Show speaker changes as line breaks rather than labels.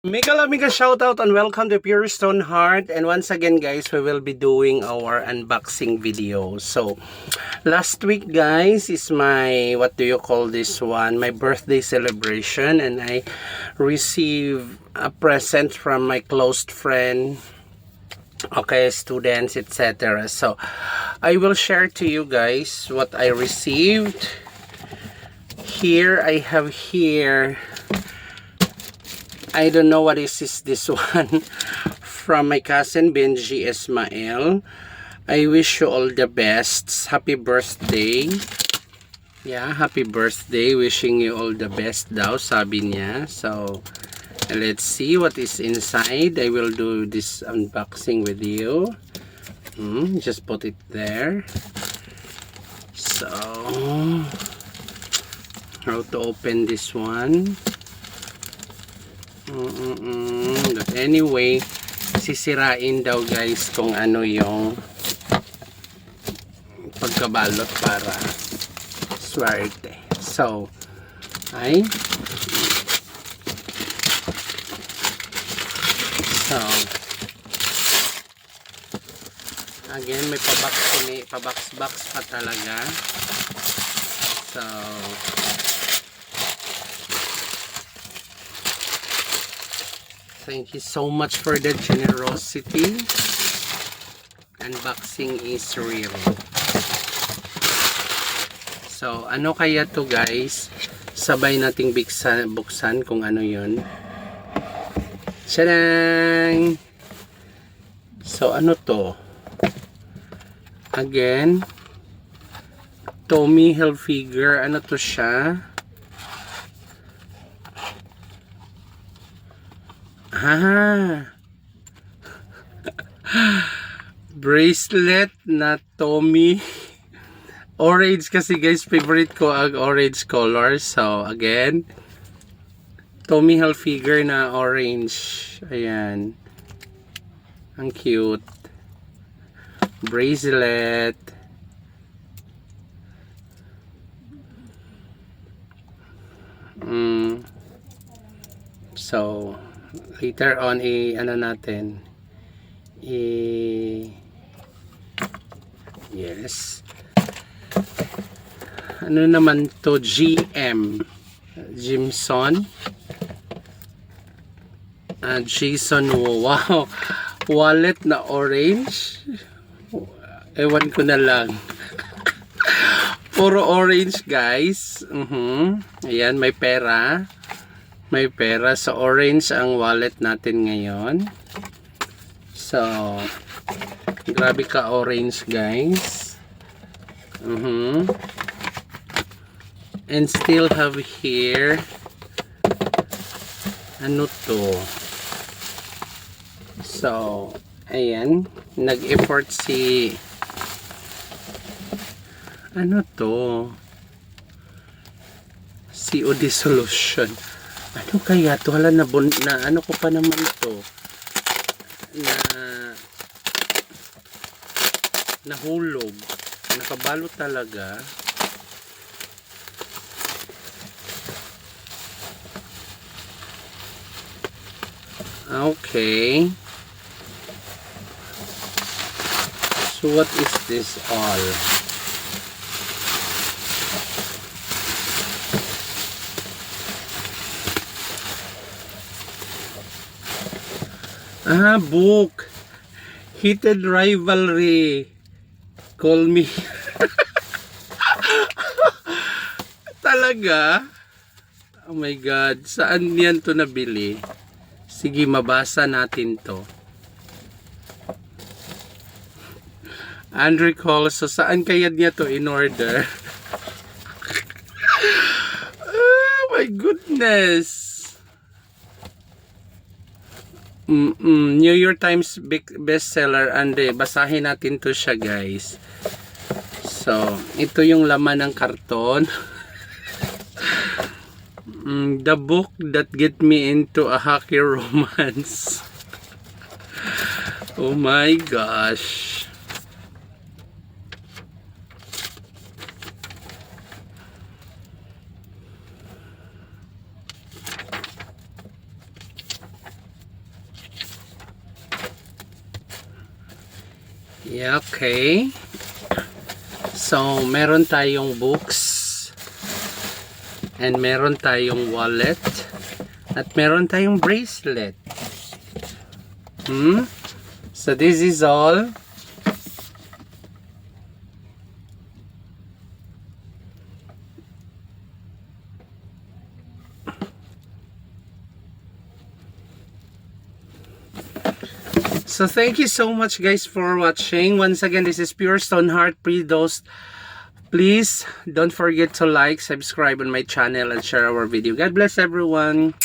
Mega shoutout and welcome to Pure Stone Heart. And once again guys, we will be doing our unboxing video. So last week guys is my, what do you call this one, my birthday celebration, and I received a present from my close friend, okay, students, etc. So I will share to you guys what I received. Here I have here, I don't know what is this one, from my cousin Benji Ismael. I wish you all the best. Happy birthday. Yeah, happy birthday. Wishing you all the best daw, sabi niya. So, let's see what is inside. I will do this unboxing with you. Just put it there. So, how to open this one? But anyway, sisirain daw guys kung ano yung pagkabalot para swerte. So, again, may pabox pa talaga. So, thank you so much for the generosity. Unboxing is real. So, ano kaya to guys? Sabay nating buksan kung ano yun. Tadang! So, ano to? Again, Tommy Hilfiger. Ano to siya? Bracelet na Tommy. Orange kasi guys, favorite ko ang orange color. So again, Tommy Hilfiger na orange. Ayan, ang cute. Bracelet. So later on, ano natin, yes, ano naman to, Jimson, Jason, wow, wallet na orange, ewan ko na lang. Puro orange guys. Ayan, may pera. May pera. So, orange ang wallet natin ngayon. So, grabe ka orange guys. And still have here, ano to? So, ayan. Nag-effort si, ano to? COD Solution. Ano kaya to? Hala, na ano ko pa naman to, na nahulog, nakabalot talaga. Okay, so what is this all? Book. Heated Rivalry. Call me. Talaga? Oh my God. Saan yan to nabili? Sige, mabasa natin to. Andre Cole. So, saan kaya niya to in order? Oh my goodness. New York Times bestseller, and basahin natin to siya guys. So, ito yung laman ng karton. The book that get me into a hockey romance. Oh my gosh. Yeah, okay. So, meron tayong books. And meron tayong wallet. At meron tayong bracelet. So, this is all. So thank you so much guys for watching. Once again, this is Pure Stoneheart Pre-Dosed. Please don't forget to like, subscribe on my channel, and share our video. God bless everyone.